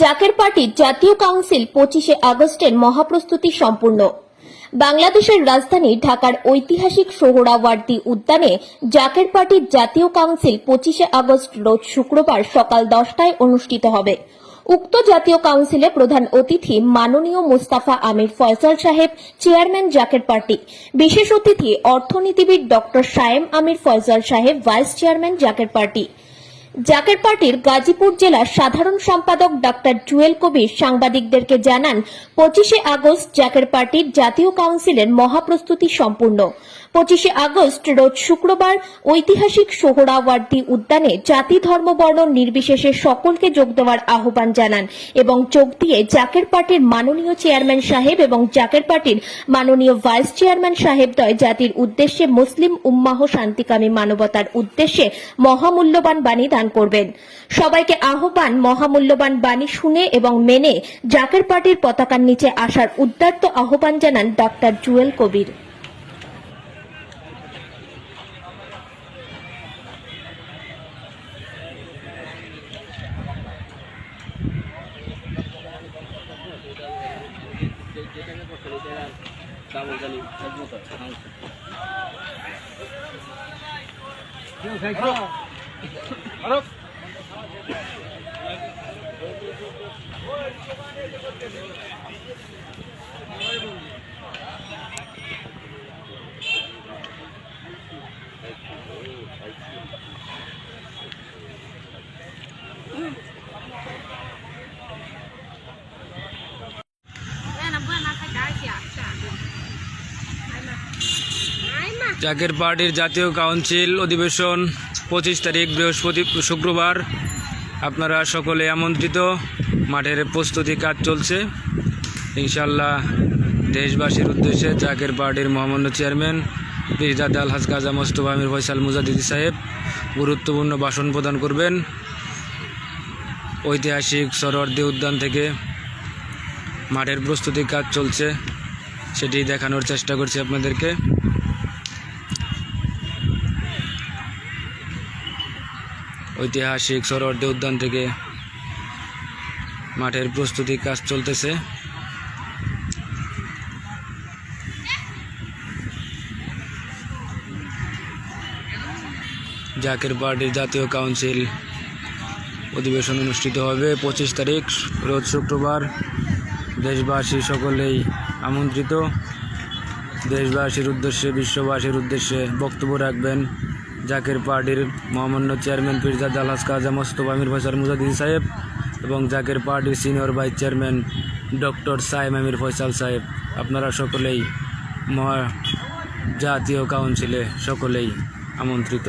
জাকের পার্টির জাতীয় কাউন্সিল 25শে আগস্টের মহাপ্রস্তুতি সম্পূর্ণ। বাংলাদেশের রাজধানী ঢাকার ঐতিহাসিক সোহরাওয়ার্দী উদ্যানে জাকের পার্টির জাতীয় কাউন্সিল 25শে আগস্ট রোজ শুক্রবার সকাল 10টায় অনুষ্ঠিত হবে। উক্ত জাতীয় কাউন্সিলে প্রধান অতিথি মাননীয় মুস্তাফা আমির ফয়সাল সাহেব, চেয়ারম্যান জাকের পার্টি। বিশেষ অতিথি অর্থনীতিবিদ ডক্টর সায়েম আমির ফয়সাল সাহেব, vice chairman Zaker party. Zaker পার্টির গাজীপুর জেলার সাধারণ সম্পাদক ডাক্তার জুয়েল কবির সাংবাদিকদেরকে জানান, 25শে আগস্ট জাকের পার্টির জাতীয় কাউন্সিলের মহাপ্রস্তুতি সম্পূর্ণ। 25শে আগস্ট রোজ শুক্রবার ঐতিহাসিক সোহরাওয়ার্দী উদ্যানে জাতি ধর্ম বর্ণ নির্বিশেষে সকলকে যোগ দেওয়ার আহ্বান জানান এবং যোগ দিয়ে জাকের পার্টির মাননীয় চেয়ারম্যান সাহেব এবং জাকের পার্টির মাননীয় ভাইস চেয়ারম্যান সাহেবদ্বয় জাতির উদ্দেশ্যে মুসলিম উম্মাহ শান্তিকামী মানবতার উদ্দেশ্যে মহামূল্যবান বাণী দান করবেন। সবাইকে আহ্বান, মহামূল্যবান বাণী শুনে এবং মেনে জাকের পার্টির পতাকার নিচে আসার উদাত্ত আহ্বান জানান ডাক্তার জুয়েল কবির। জাকের পার্টির জাতীয় কাউন্সিল অধিবেশন 25 তারিখ শুক্রবার। আপনারা সকলে আমন্ত্রিত। মাঠের প্রস্তুতি কাজ চলছে। ইনশাআল্লাহ দেশবাসীর উদ্দেশ্যে জাকের পার্টির মহামান্য চেয়ারম্যান পীরজাদা আলহাজ কাজী মুস্তাফা আমির ফয়সাল মুজাদ্দিদি সাহেব গুরুত্বপূর্ণ ভাষণ প্রদান করবেন। ঐতিহাসিক সোহরাওয়ার্দী উদ্যান থেকে মাঠের প্রস্তুতি কাজ চলছে, সেটি দেখানোর চেষ্টা করছি আপনাদেরকে। ঐতিহাসিক সোহরাওয়ার্দী উদ্যান থেকে মাঠের প্রস্তুতি কাজ চলতেছে। জাকের পার্টির জাতীয় কাউন্সিল অধিবেশন অনুষ্ঠিত হবে 25 তারিখ রোজ শুক্রবার। দেশবাসী সকলেই আমন্ত্রিত। দেশবাসীর উদ্দেশ্যে, বিশ্ববাসীর উদ্দেশ্যে বক্তব্য রাখবেন জাকের পার্টির মহামান্য চেয়ারম্যান পীরজাদা আলহাজ কাজী মুস্তাফা আমির ফয়সাল মুজাদ্দিদি সাহেব এবং জাকের পার্টির senior vice chairman doctor Sayem Amir Faisal সাহেব। আপনারা সকলেই জাতীয় কাউন্সিলে সকলেই আমন্ত্রিত।